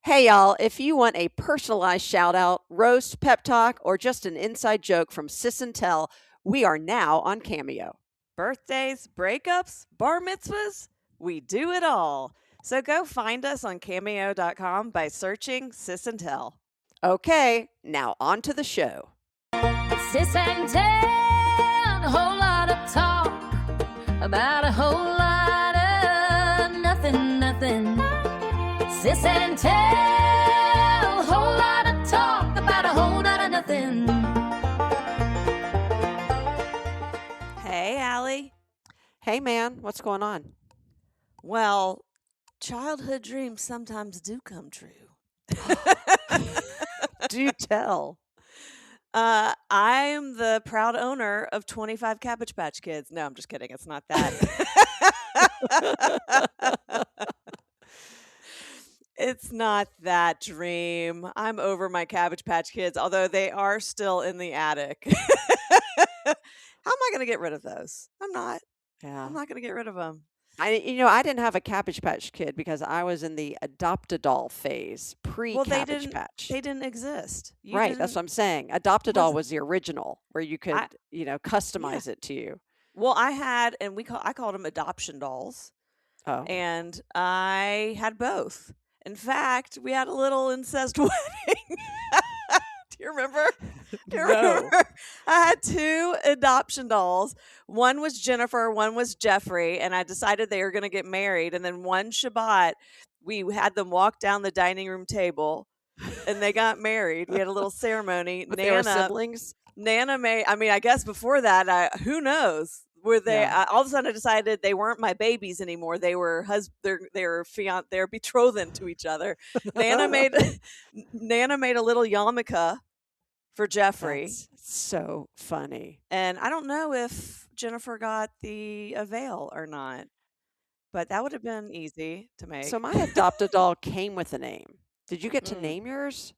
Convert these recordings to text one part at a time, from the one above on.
Hey, y'all, if you want a personalized shout out, roast, pep talk, or just an inside joke from Sis and Tell, we are now on Cameo. Birthdays, breakups, bar mitzvahs, we do it all. So go find us on cameo.com by searching Sis and Tell. Okay, now on to the show. Sis and Tell, a whole lot of talk about a whole lot of nothing. Sis and Tell, a whole lot of talk about a whole lot of nothing. Hey, Allie. Hey, man, what's going on? Well, childhood dreams sometimes do come true. Do tell. I'm the proud owner of 25 Cabbage Patch Kids. No, I'm just kidding. It's not that. It's not that dream. I'm over my Cabbage Patch Kids, although they are still in the attic. How am I going to get rid of those? I'm not. Yeah. I'm not going to get rid of them. I didn't have a Cabbage Patch Kid because I was in the adopt-a-doll phase, pre-Cabbage Patch. They didn't exist. Right, that's what I'm saying. Adopt-a-doll was the original, where you could, customize it to you. Well, I had, and I called them adoption dolls. Oh. And I had both. In fact, we had a little incest wedding. Do you remember? No. I had two adoption dolls. One was Jennifer, one was Jeffrey, and I decided they were going to get married. And then one Shabbat, we had them walk down the dining room table, and they got married. We had a little ceremony. But they were siblings? Nana I guess before that, who knows? Were they? All of a sudden, I decided they weren't my babies anymore. They were they're betrothed to each other. Nana made a little yarmulke for Jeffrey. That's so funny. And I don't know if Jennifer got the veil or not, but that would have been easy to make. So my adopt-a-doll came with a name. Did you get to name yours?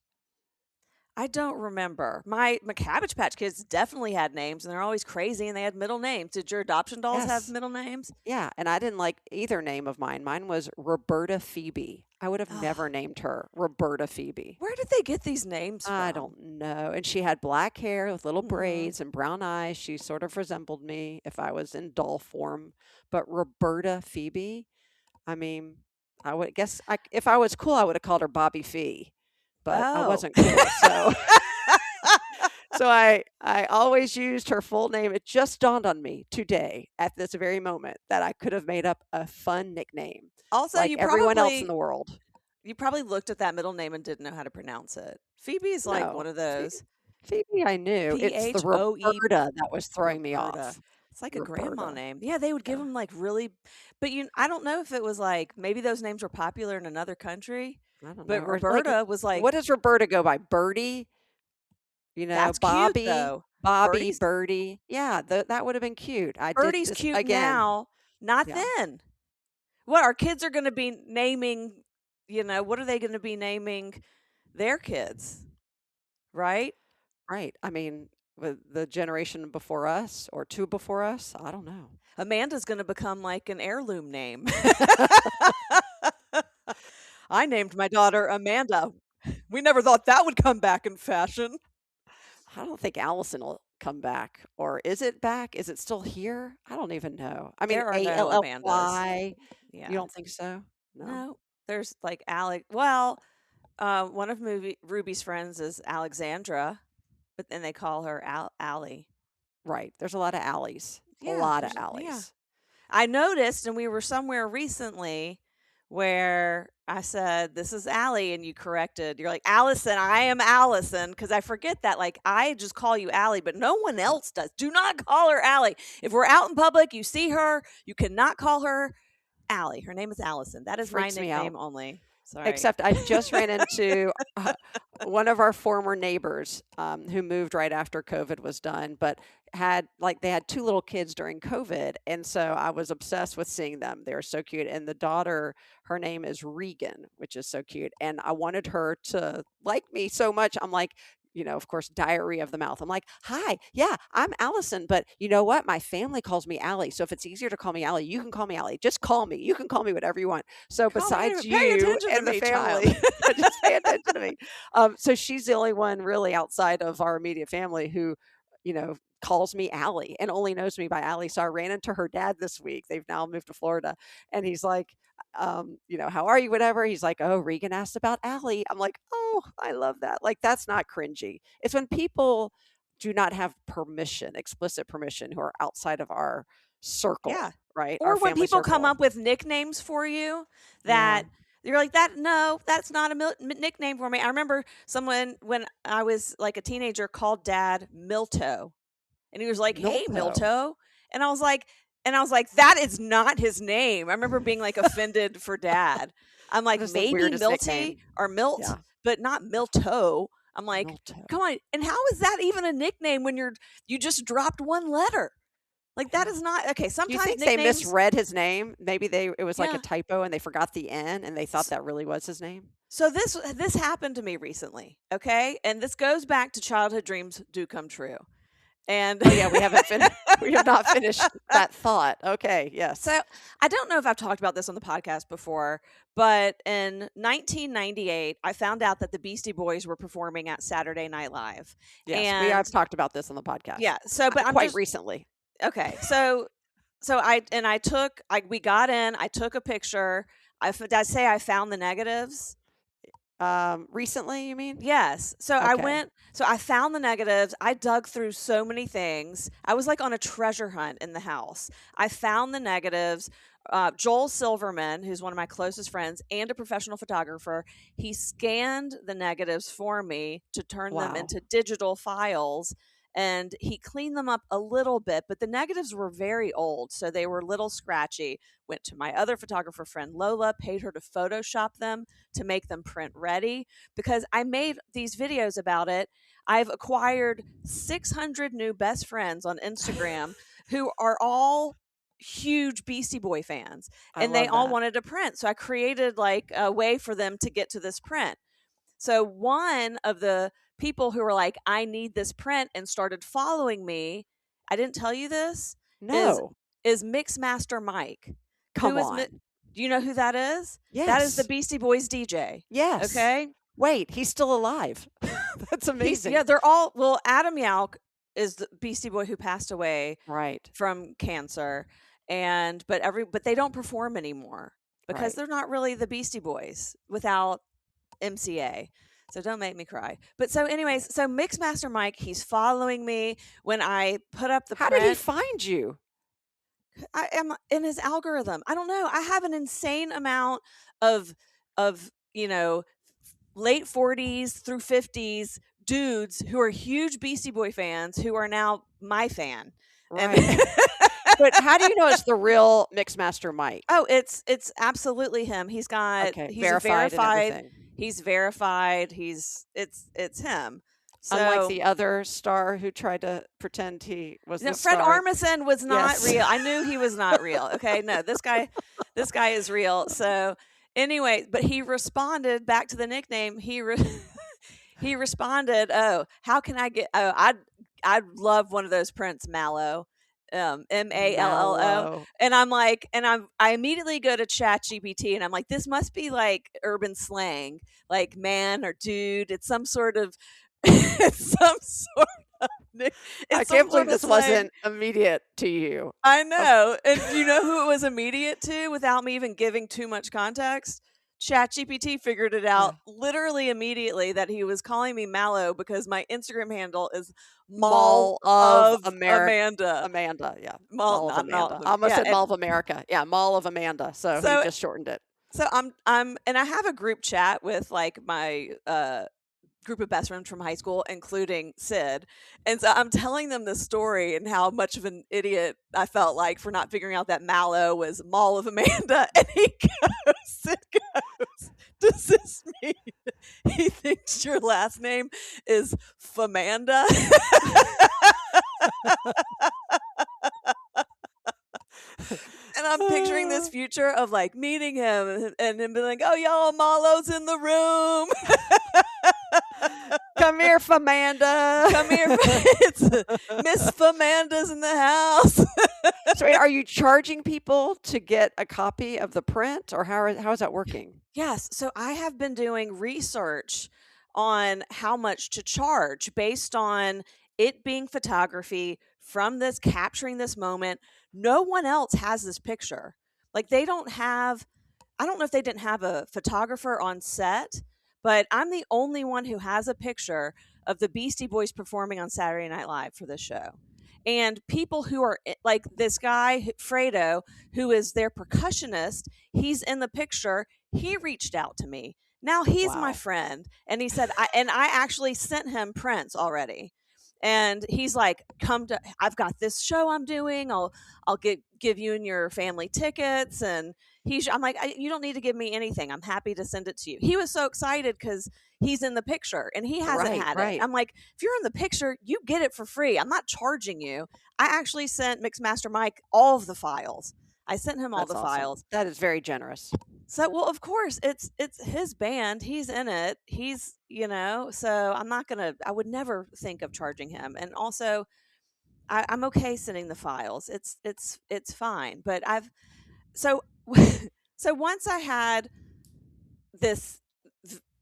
I don't remember. My Cabbage Patch Kids definitely had names, and they're always crazy, and they had middle names. Did your adoption dolls have middle names? Yeah, and I didn't like either name of mine. Mine was Roberta Phoebe. I would have never named her Roberta Phoebe. Where did they get these names from? I don't know. And she had black hair with little braids and brown eyes. She sort of resembled me if I was in doll form. But Roberta Phoebe, I mean, I would guess if I was cool, I would have called her Bobby Fee. But I wasn't cool, so I always used her full name. It just dawned on me today, at this very moment, that I could have made up a fun nickname, also, like everyone else in the world. You probably looked at that middle name and didn't know how to pronounce it. Phoebe's like one of those. Phoebe, I knew. It's the Roberta that was throwing me off. It's like a grandma name. Yeah, they would give them like really, but I don't know if it was like maybe those names were popular in another country. I don't know. But Roberta was like, what does Roberta go by? Birdie? That's Bobby, cute, though. Bobby, Birdie. Yeah, that would have been cute. Birdie's cute again. Now, not then. What our kids are going to be naming? What are they going to be naming their kids? Right. Right. I mean, with the generation before us or two before us, I don't know. Amanda's going to become like an heirloom name. I named my daughter Amanda. We never thought that would come back in fashion. I don't think Alison will come back. Or is it back? Is it still here? I don't even know. I mean, there are no Amandas. Yeah. You don't think so? No. There's like Alec. Well, one of Ruby's friends is Alexandra, but then they call her Allie. Right. There's a lot of Allies. A lot of Allies. Yeah. I noticed, and we were somewhere recently where I said, "This is Allie," and you corrected. You're like, "Alison, I am Alison," because I forget that. Like, I just call you Allie, but no one else does. Do not call her Allie. If we're out in public, you see her, you cannot call her Allie. Her name is Allison. That is my nickname only. Sorry. Except I just ran into one of our former neighbors who moved right after COVID was done, but they had two little kids during COVID. And so I was obsessed with seeing them. They were so cute. And the daughter, her name is Regan, which is so cute. And I wanted her to like me so much. I'm like, of course, diarrhea of the mouth. I'm like, hi, yeah, I'm Allison, but you know what? My family calls me Allie. So if it's easier to call me Allie, you can call me Allie. Just call me. You can call me whatever you want. So Call me besides anyway. Pay you attention to and the me, family, child. just pay attention to me. So she's the only one really outside of our immediate family who, calls me Allie and only knows me by Allie. So I ran into her dad this week. They've now moved to Florida. And he's like, how are you? Whatever. He's like, oh, Regan asked about Allie. I'm like, oh, I love that. Like, that's not cringy. It's when people do not have permission, explicit permission, who are outside of our circle, Yeah. right? Or Our when family people come circle. up with nicknames for you Yeah. that you're like, no, that's not a nickname for me. I remember someone when I was like a teenager called dad Milto. And he was like, hey, Milto. Milto. And I was like, that is not his name. I remember being like offended for dad. I'm like, That is the maybe weirdest Milty nickname. or Milt, Yeah. but not Milto. I'm like, Milto. come on. And how is that even a nickname when you just dropped one letter? Like, that is not okay. Do you Sometimes think they nicknames. misread his name? Maybe it was like Yeah. a typo and they forgot the N and they thought that really was his name? So this happened to me recently, okay? And this goes back to childhood dreams do come true. And Oh yeah, we have not finished that thought. Okay, yes. So I don't know if I've talked about this on the podcast before, but in 1998, I found out that the Beastie Boys were performing at Saturday Night Live. Yes, and I've talked about this on the podcast. yeah. So, but I'm quite just recently. okay. So we got in. I took a picture. Did I say I found the negatives? Recently, you mean? Yes. So Okay. I found the negatives. I dug through so many things. I was like on a treasure hunt in the house. I found the negatives. Joel Silverman, who's one of my closest friends and a professional photographer, he scanned the negatives for me to turn them Wow. into digital files. And he cleaned them up a little bit, but the negatives were very old, so they were a little scratchy. Went to my other photographer friend Lola, paid her to Photoshop them to make them print ready because I made these videos about it. I've acquired 600 new best friends on Instagram who are all huge Beastie Boy fans, I and they love all that. wanted to print. So I created like a way for them to get to this print. So one of the people who were like, I need this print and started following me, I didn't tell you this, No. is Mixmaster Mike. Come Who is on. do you know who that is? Yes. That is the Beastie Boys DJ. Yes. Okay. Wait, he's still alive. That's amazing. Yeah, they're all Adam Yauch is the Beastie Boy who passed away Right. from cancer. But they don't perform anymore because Right. they're not really the Beastie Boys without MCA. So don't make me cry. But so anyways, so Mixmaster Mike, he's following me when I put up the How print. did he find you? I am in his algorithm. I don't know. I have an insane amount of late 40s through 50s dudes who are huge Beastie Boy fans who are now my fan. Right. But how do you know it's the real Mixmaster Mike? Oh, it's absolutely him. He's got he's verified and everything. He's verified. It's him. So, unlike the other star who tried to pretend he was the Fred star. Armisen was not Yes. real. I knew he was not real. Okay, no, this guy is real. So anyway, but he responded back to the nickname. He responded, "Oh, how can I get? Oh, I'd love one of those prints, Mallo." Mallo, Mallo. and I immediately go to ChatGPT and I'm like, this must be like urban slang, like man or dude. It's some sort of, it's some sort of. I can't believe this wasn't immediate to you. I know, and you know who it was immediate to without me even giving too much context? ChatGPT figured it out literally immediately that he was calling me Mallo because my Instagram handle is Mall of Amanda. Amanda, yeah. Mall of Amanda. of, I almost yeah, said and- Mall of America. Yeah, Mall of Amanda. So he just shortened it. So I'm and I have a group chat with like my group of best friends from high school, including Sid. And so I'm telling them this story and how much of an idiot I felt like for not figuring out that Mallo was Mall of Amanda. And Sid goes, does this mean he thinks your last name is Famanda? And I'm picturing this future of like meeting him and him being like, oh, y'all, Mallo's in the room. Come here, Famanda. Come here. It's Miss Famanda's in the house. So wait, are you charging people to get a copy of the print, or how is that working? Yes. So I have been doing research on how much to charge based on it being photography from this capturing this moment. No one else has this picture. Like they don't have, I don't know if they didn't have a photographer on set, but I'm the only one who has a picture of the Beastie Boys performing on Saturday Night Live for this show. And people who are like this guy, Fredo, who is their percussionist, he's in the picture. He reached out to me. Now he's my Wow. friend. And he said, I actually sent him prints already. And he's like, I've got this show I'm doing. I'll give you and your family tickets. And I'm like, you don't need to give me anything. I'm happy to send it to you. He was so excited because he's in the picture and he hasn't had it. I'm like, if you're in the picture, you get it for free. I'm not charging you. I actually sent Mixmaster Mike all of the files. I sent him all That's the awesome. files. That is very generous. So, well, of course, it's his band. He's in it. He's, so I would never think of charging him. And also, I'm okay sending the files. It's fine. But so once I had this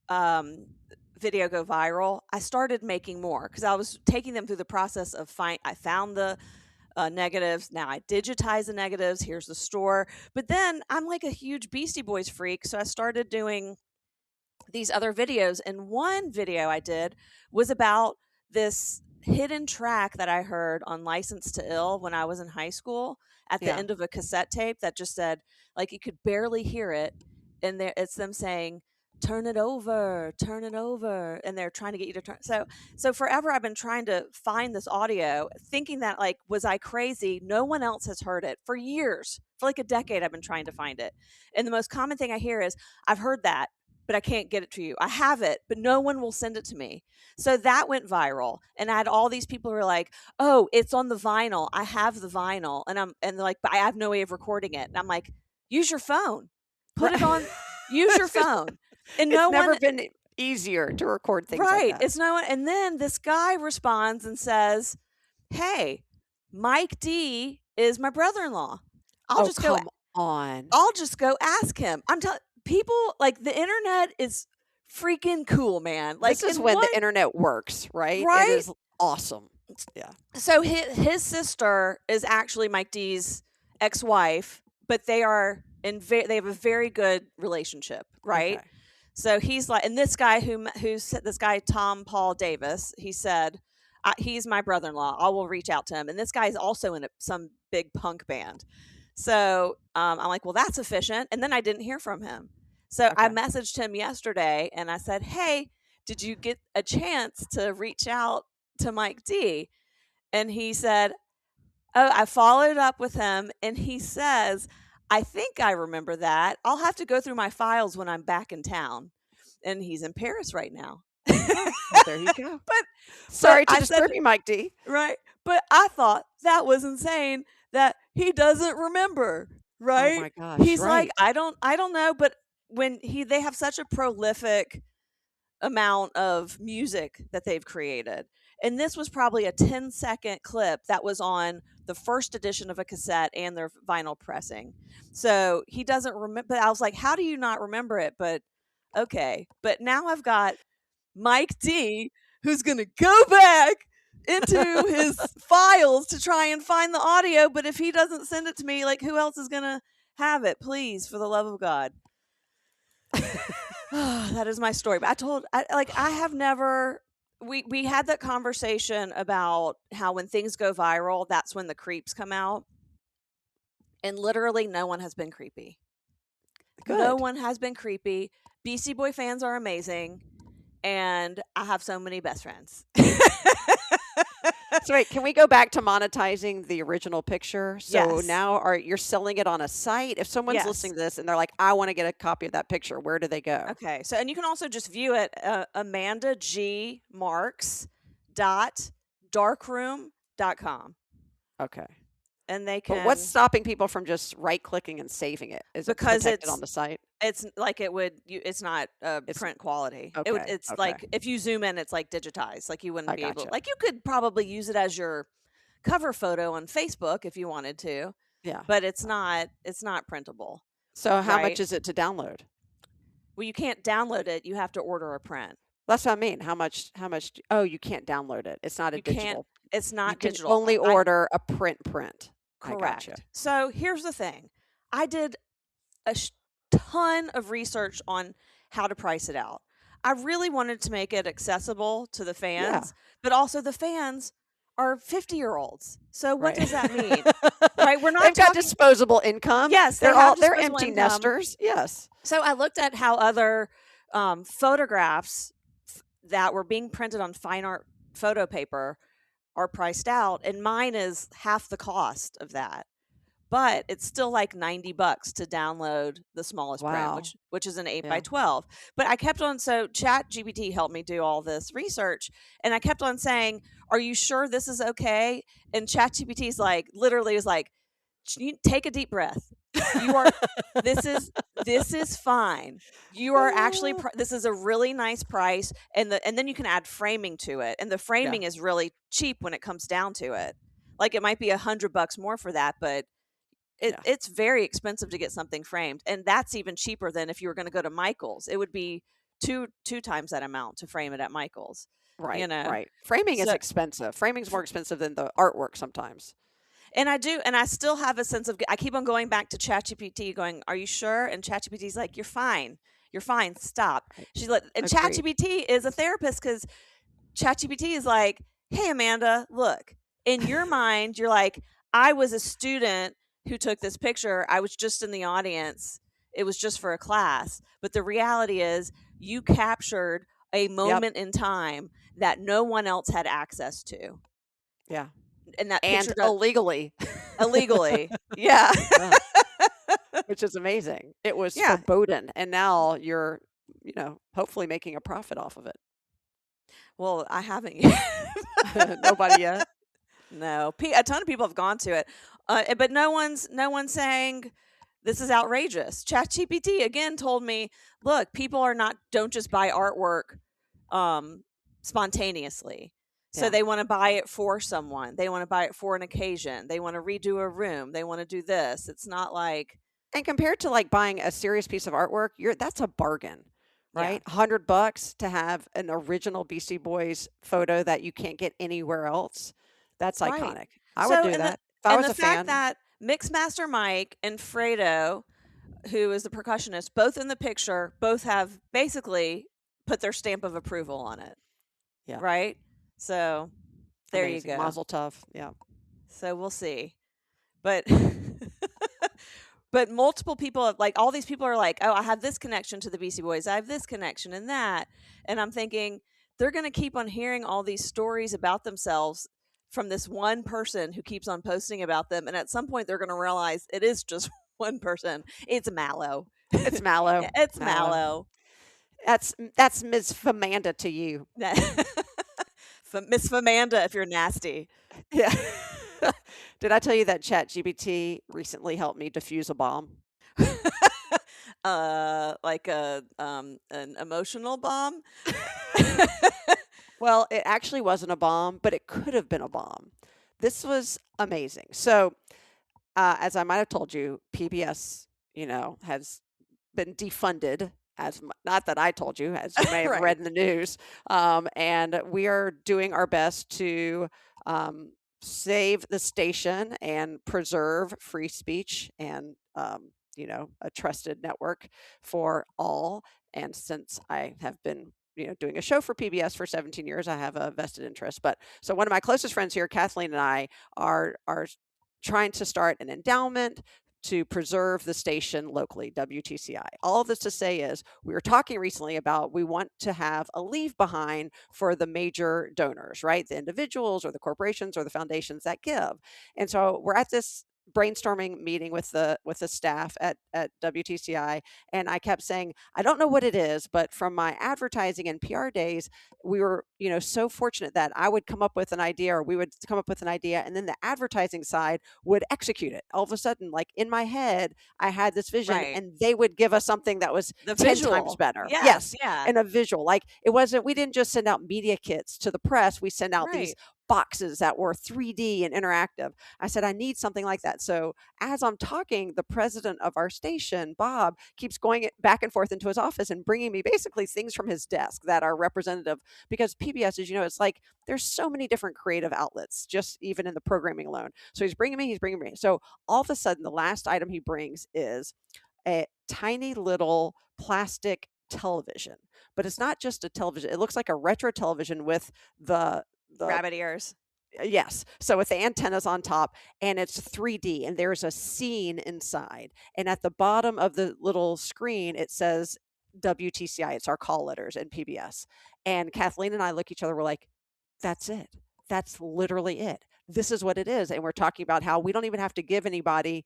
video go viral, I started making more because I was taking them through the process of I found the negatives. Now I digitize the negatives. Here's the store. But then I'm like a huge Beastie Boys freak, so I started doing these other videos. And one video I did was about this hidden track that I heard on License to Ill when I was in high school at the end of a cassette tape that just said, like, you could barely hear it. And it's them saying, turn it over, and they're trying to get you to turn. So forever I've been trying to find this audio, thinking that, like, was I crazy? No one else has heard it for years. For like a decade I've been trying to find it. And the most common thing I hear is, I've heard that, but I can't get it to you. I have it, but no one will send it to me. So that went viral. And I had all these people who were like, oh, it's on the vinyl. I have the vinyl. And they're like, but I have no way of recording it. And I'm like, use your phone. Put it on, use your phone. And it's never been easier to record things like that. It's no one. And then this guy responds and says, hey, Mike D is my brother-in-law. I'll just go ask him. I'm telling people, like, the internet is freaking cool, man. Like, this is when the internet works, right? Right? It is awesome. Yeah. So his sister is actually Mike D's ex-wife, but they are they have a very good relationship, right? Okay. So he's like, and this guy this guy Tom Paul Davis, he said, he's my brother-in-law. I will reach out to him. And this guy is also in some big punk band. So I'm like, well, that's efficient. And then I didn't hear from him. So I messaged him yesterday and I said, hey, did you get a chance to reach out to Mike D? And he said, oh, I followed up with him. And he says, I think I remember that. I'll have to go through my files when I'm back in town. And he's in Paris right now. Well, there you go. Sorry to disturb you, Mike D. Right. But I thought that was insane that he doesn't remember. Right. Oh my gosh. He's like, I don't know. But when they have such a prolific amount of music that they've created. And this was probably a 10-second clip that was on the first edition of a cassette and their vinyl pressing. So he doesn't remember. But I was like, how do you not remember it? But okay. But now I've got Mike D, who's going to go back into his files to try and find the audio. But if he doesn't send it to me, like, who else is going to have it? Please, for the love of God. That is my story. But I have never. We had that conversation about how when things go viral, that's when the creeps come out. And literally no one has been creepy. Good. No one has been creepy. Beastie Boy fans are amazing. And I have so many best friends. So wait, can we go back to monetizing the original picture? So Yes. now you're selling it on a site. If someone's Yes. listening to this and they're like, I want to get a copy of that picture, where do they go? Okay. So, and you can also just view it amandagmarks.darkroom.com. Okay. and they But what's can, stopping people from just right-clicking and saving it? Is it because protected on the site? it's like it's not It's print quality. okay, It's okay. like if you zoom in, it's like digitized. Like you wouldn't I be able, gotcha. like you could probably use it as your cover photo on Facebook if you wanted to, Yeah. but it's not printable, So how much right? is it to download? Well, you can't download it. You have to order a print. That's what I mean. How much oh, you can't download it. It's not a You can't. digital. It's You not can digital. only order a print. I gotcha. Correct. So here's the thing. I did a ton of research on how to price it out. I really wanted to make it accessible to the Yeah, fans, but also the fans are 50-year-olds. So what right. does that mean? Right? We're not They've got talking. disposable income. Yes, they They're have they're disposable empty income. nesters. Yes. So I looked at how other photographs that were being printed on fine art photo paper are priced out, and mine is half the cost of that. But it's still like $90 to download the smallest print, Wow. which is an 8 by Yeah. 12. But I kept on, so Chat GPT helped me do all this research, and I kept on saying, "Are you sure this is okay?" And Chat GPT is like, literally is like, "You take a deep breath. You are this is fine. You are actually this is a really nice price, and then you can add framing to it, and the framing is really cheap when it comes down to it. Like it might be $100 more for that, but Yeah. it's very expensive to get something framed, and that's even cheaper than if you were going to go to Michael's. It would be two times that amount to frame it at Michael's. Right. Know, Right. Framing is so expensive. Framing's more expensive than the artwork sometimes. and I still have a sense of, I keep on going back to ChatGPT, going, "Are you sure?" And ChatGPT's like, "You're fine. You're fine. Stop." Right. She's like, and Agreed. ChatGPT is a therapist because ChatGPT is like, "Hey, Amanda, look, in your mind, you're like, I was a student who took this picture. I was just in the audience. It was just for a class. But the reality is, you captured a Yep. moment in time that no one else had access to. Yeah. And that And picture does illegally. illegally." Yeah. Yeah. Which is amazing. It was Yeah. forbidden, and now you're, hopefully making a profit off of it. Well, I haven't yet. Nobody yet. No, a ton of people have gone to it, but no one's saying this is outrageous. ChatGPT again told me, "Look, people don't just buy artwork spontaneously. So Yeah. they want to buy it for someone. They want to buy it for an occasion. They want to redo a room. They want to do this. It's not like." And compared to like buying a serious piece of artwork, that's a bargain, Yeah. right? $100 to have an original Beastie Boys photo that you can't get anywhere else. That's Right. iconic. I would do and that if I was the a fact fan. that Mixmaster Mike and Fredo, who is the percussionist, both in the picture, both have basically put their stamp of approval on it. Yeah. Right? So there Amazing. you go. Mazel tov. Yeah. So we'll see. But but multiple people have, like, all these people are like, "Oh, I have this connection to the Beastie Boys. I have this connection and that." And I'm thinking they're going to keep on hearing all these stories about themselves from this one person who keeps on posting about them, and at some point they're going to realize it is just one person. It's Mallo. It's Mallo. It's Mallo. That's Ms. Famanda to you. Miss Famanda, if you're nasty. Yeah. Did I tell you that ChatGPT recently helped me defuse a bomb? Like an emotional bomb. Well, it actually wasn't a bomb, but it could have been a bomb. This was amazing. So, as I might have told you, PBS, has been defunded. Not that I told you, as you may have Right. read in the news. And we are doing our best to save the station and preserve free speech and, a trusted network for all. And since I have been doing a show for PBS for 17 years, I have a vested interest. But so one of my closest friends here, Kathleen, and I are trying to start an endowment to preserve the station locally, WTCI. All of this to say is we were talking recently about we want to have a leave behind for the major donors, right? The individuals or the corporations or the foundations that give. And so we're at this brainstorming meeting with the staff at WTCI, and I kept saying, I don't know what it is, but from my advertising and PR days, we were, so fortunate that I would come up with an idea, or we would come up with an idea, and then the advertising side would execute it. All of a sudden, like in my head, I had this vision, Right. and they would give us something that was The 10 visual. times better. Yes, yeah. And a visual. Like we didn't just send out media kits to the press. We sent out these boxes that were 3D and interactive. I said, I need something like that. So as I'm talking, the president of our station, Bob, keeps going back and forth into his office and bringing me basically things from his desk that are representative, because PBS, as you know, it's like there's so many different creative outlets, just even in the programming alone. So he's bringing me. So all of a sudden, the last item he brings is a tiny little plastic television, but it's not just a television. It looks like a retro television with the rabbit ears. Yes. So with the antennas on top, and it's 3D, and there's a scene inside. And at the bottom of the little screen, it says WTCI. It's our call letters in PBS. And Kathleen and I look at each other. We're like, that's it. That's literally it. This is what it is. And we're talking about how we don't even have to give anybody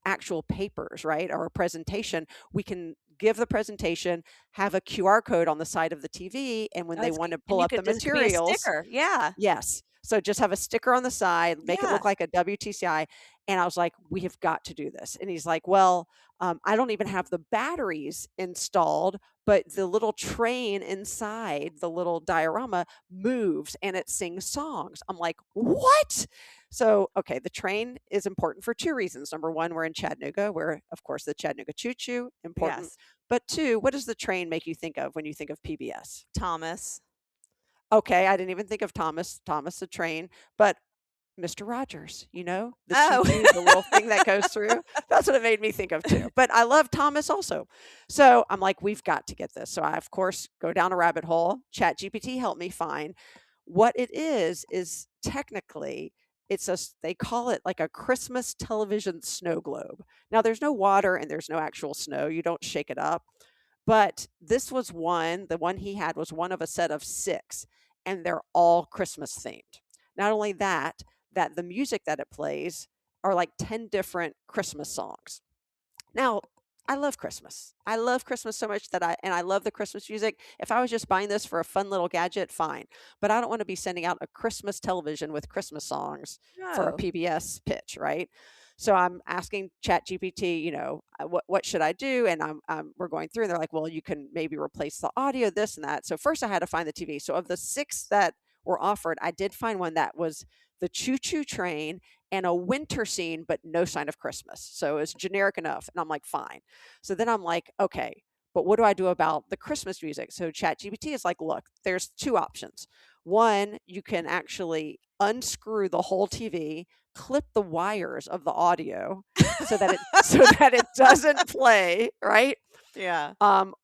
actual papers, right? Or a presentation. We can give the presentation, have a QR code on the side of the TV, and when they want to pull up the materials, sticker. Yeah. Yes. So just have a sticker on the side, make it look like a WTCI. And I was like, we have got to do this. And he's like, well, I don't even have the batteries installed, but the little train inside the little diorama moves and it sings songs. I'm like, what? So, okay, the train is important for two reasons. Number one, we're in Chattanooga, where, of course, the Chattanooga Choo-Choo, important. Yes. But two, what does the train make you think of when you think of PBS? Thomas. Okay, I didn't even think of Thomas the train, but Mr. Rogers, the Oh. choo-choo, the little thing that goes through. That's what it made me think of too. But I love Thomas also. So I'm like, we've got to get this. So I, of course, go down a rabbit hole. ChatGPT helped me find what it is technically, they call it like a Christmas television snow globe. Now there's no water and there's no actual snow. You don't shake it up. But this was the one he had was one of a set of 6, and they're all Christmas themed. Not only that the music that it plays are like 10 different Christmas songs. Now, I love Christmas. I love Christmas so much I love the Christmas music. If I was just buying this for a fun little gadget, fine. But I don't want to be sending out a Christmas television with Christmas songs for a No. PBS pitch, right? So I'm asking ChatGPT, what should I do? And we're going through, and they're like, well, you can maybe replace the audio, this and that. So first I had to find the TV. So of the 6 that were offered, I did find one that was the choo-choo train and a winter scene, but no sign of Christmas. So it's generic enough. And I'm like, fine. So then I'm like, okay, but what do I do about the Christmas music? So ChatGPT is like, look, there's 2 options. One, you can actually unscrew the whole TV, clip the wires of the audio so that it doesn't play, right? Yeah.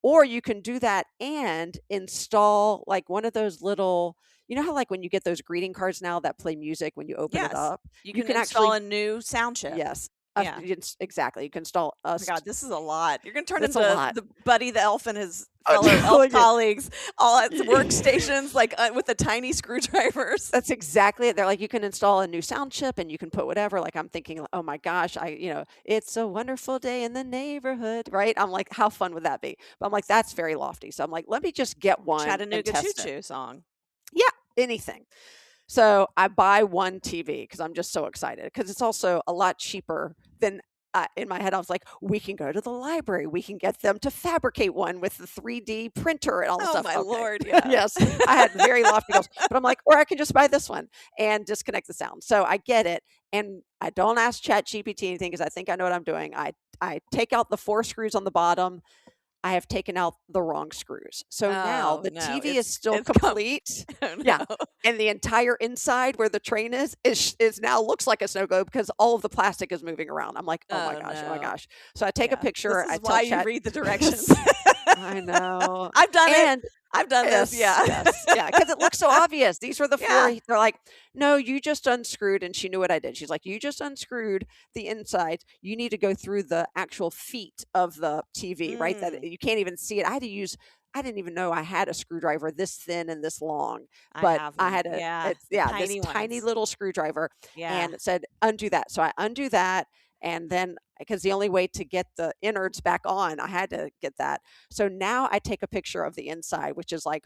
Or you can do that and install like one of those little, how like when you get those greeting cards now that play music when you open it up, You can install a new sound chip. yes, Yeah. exactly. You can install Oh my God, this is a lot. You're going to turn That's into a lot. the Buddy the Elf and his Oh, fellow elf yeah. colleagues all at workstations, like with the tiny screwdrivers. That's exactly it. They're like, you can install a new sound chip and you can put whatever. Like I'm thinking, oh my gosh, it's a wonderful day in the neighborhood, right? I'm like, how fun would that be? But I'm like, that's very lofty. So I'm like, let me just get one and Chattanooga test it. Choo-Choo song. Yeah, anything. So I buy one TV because I'm just so excited, because it's also a lot cheaper than in my head. I was like, we can go to the library. We can get them to fabricate one with the 3D printer and all this Oh stuff. my Okay. Lord, yeah. Yes, I had very lofty goals, but I'm like, or I can just buy this one and disconnect the sound. So I get it. And I don't ask ChatGPT anything because I think I know what I'm doing. I take out the 4 screws on the bottom. I have taken out the wrong screws. So now Oh, the no, TV it's- is still it's complete. Oh, no. Yeah. And the entire inside where the train is now looks like a snow globe because all of the plastic is moving around. I'm like, oh my Oh, gosh, oh no. my gosh. So I take a Yeah. picture. This I is tell why you Chat. read the directions. I know. I've done it. And I've done this. Yeah. Yes, yeah, because it looks so obvious. These were the 4. Yeah. They're like, no, you just unscrewed, and she knew what I did. She's like, you just unscrewed the inside. You need to go through the actual feet of the TV, right? That you can't even see it. I had to use I didn't even know I had a screwdriver this thin and this long, I but have I one. had Yeah, the this tiny tiny ones. little screwdriver, Yeah. and it said undo that. So I undo that, and then because the only way to get the innards back on, I had to get that. So now I take a picture of the inside, which is like,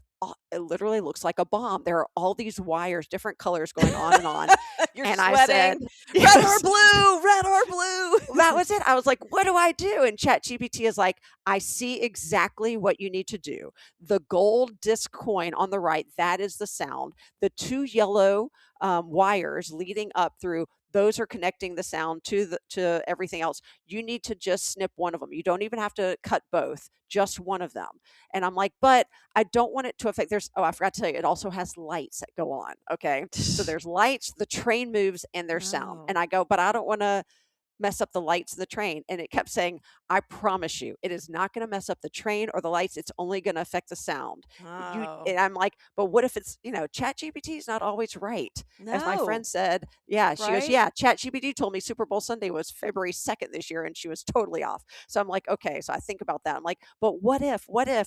it literally looks like a bomb. There are all these wires, different colors going on and on. You're And I said, sweating. Red or yes, blue, red or blue. that was it. I was like, what do I do? And ChatGPT is like, I see exactly what you need to do. The gold disc coin on the right, that is the sound. The two yellow wires leading up through, those are connecting the sound to everything else. You need to just snip one of them. You don't even have to cut both, just one of them. And I'm like, but I don't want it to affect, I forgot to tell you, it also has lights that go on. Okay. So there's lights, the train moves, and there's sound. Oh. And I go, but I don't want to mess up the lights of the train. And it kept saying, I promise you, it is not going to mess up the train or the lights. It's only going to affect the sound. Oh. And I'm like, but what if it's, ChatGPT is not always right. As my No. friend said, yeah, she goes, Right? yeah, ChatGPT told me Super Bowl Sunday was February 2nd this year, and she was totally off. So I'm like, okay. So I think about that. I'm like, but what if?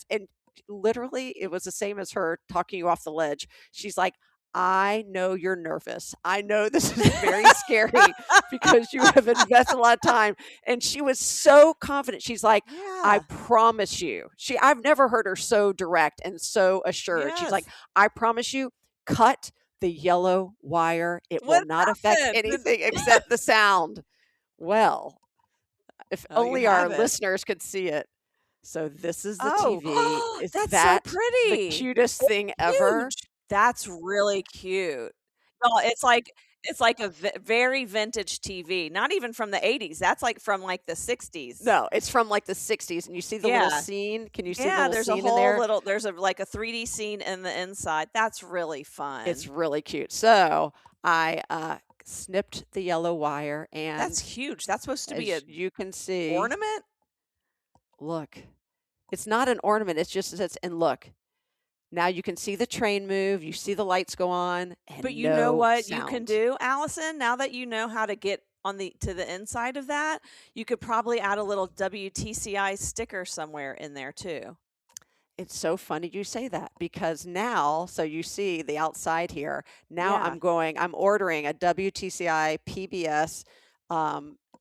And literally, it was the same as her talking you off the ledge. She's like, I know you're nervous. I know this is very scary because you have invested a lot of time. And she was so confident. She's like, I Yeah. promise you. I've never heard her so direct and so assured. She's like, Yes. I promise you, cut the yellow wire. It will What not affect happened? anything except the sound. Well, if Oh, you only our have it. listeners could see it. So this is the Oh, TV. Is that's that so the pretty. cutest thing ever? Huge. That's really cute. No, it's like a very vintage TV. Not even from the 80s. That's like from like the 60s. No, it's from like the 60s, and you see the little Yeah. scene. Can you see the Yeah, little there's a scene in whole there? little there's like a 3D scene in the inside. That's really fun. It's really cute. So I snipped the yellow wire, That's and huge. That's supposed to be as an you can see, ornament? look, it's not an ornament. It's just and look. Now you can see the train move. You see the lights go on, and But you know no what you can sound. do, Allison? Now that you know how to get on to the inside of that, you could probably add a little WTCI sticker somewhere in there too. It's so funny you say that because now, so you see the outside here. Now Yeah. I'm ordering a WTCI PBS,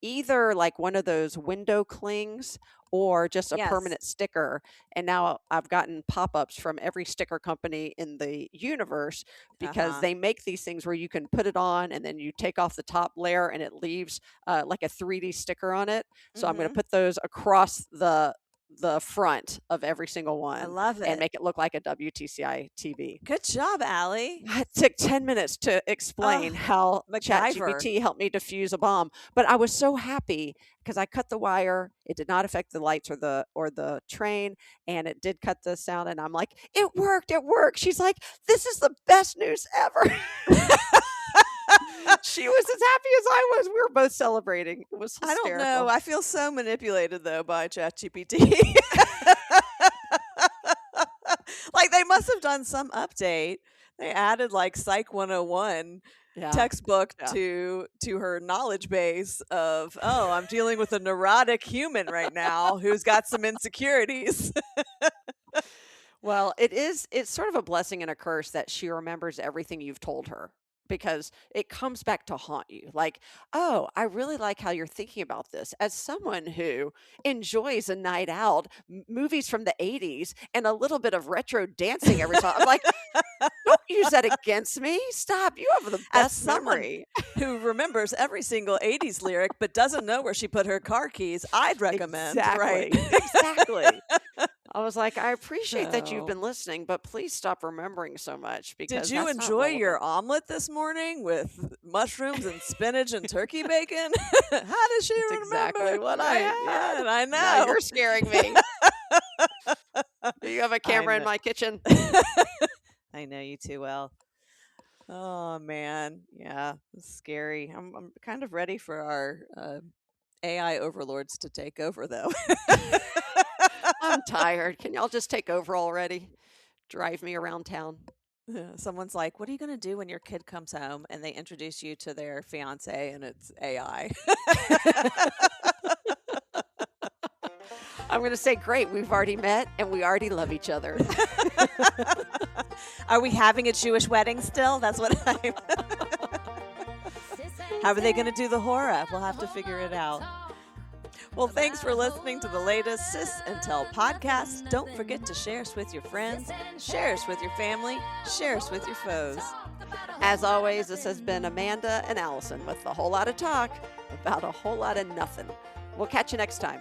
either like one of those window clings or just a Yes. permanent sticker. And now I've gotten pop-ups from every sticker company in the universe because Uh-huh. they make these things where you can put it on and then you take off the top layer and it leaves like a 3D sticker on it. So I'm going to Mhm. put those across the front of every single I one love and it. make it look like a WTCI TV. Good job, Allie. It took 10 minutes to explain Oh, how MacGyver. ChatGPT helped me defuse a bomb, but I was so happy because I cut the wire. It did not affect the lights or the train, and it did cut the sound. And I'm like, it worked! It worked! She's like, this is the best news ever. She was as happy as I was. We were both celebrating. It was I hysterical. don't know. I feel so manipulated though by ChatGPT. Like they must have done some update. They added like Psych 101 Yeah. textbook Yeah. to her knowledge base of, oh, I'm dealing with a neurotic human right now who's got some insecurities. Well, it's sort of a blessing and a curse that she remembers everything you've told her because it comes back to haunt you. Like, oh, I really like how you're thinking about this. As someone who enjoys a night out, movies from the 80s, and a little bit of retro dancing every time, I'm like, don't use that against me. Stop. You have the As best someone memory. who remembers every single 80s lyric but doesn't know where she put her car keys, I'd recommend, right? Exactly. I was like, I appreciate that you've So, been listening, but please stop remembering so much because did you that's not enjoy your relevant. omelet this morning with mushrooms and spinach and turkey bacon? How does she That's remember? exactly what I Right, had. yeah, I Now know. you're scaring me. Do you have a I camera in know. my kitchen? I know you too well. Oh man, yeah, it's scary. I'm kind of ready for our AI overlords to take over, though. I'm tired. Can y'all just take over already? Drive me around town. Yeah, someone's like, "What are you going to do when your kid comes home and they introduce you to their fiance and it's AI?" I'm going to say, great, we've already met and we already love each other. Are we having a Jewish wedding still? That's what I'm. How are they going to do the hora? We'll have to figure it out. Well, thanks for listening to the latest Sis and Tell podcast. Don't forget to share us with your friends, share us with your family, share us with your foes. As always, this has been Amanda and Allison with a whole lot of talk about a whole lot of nothing. We'll catch you next time.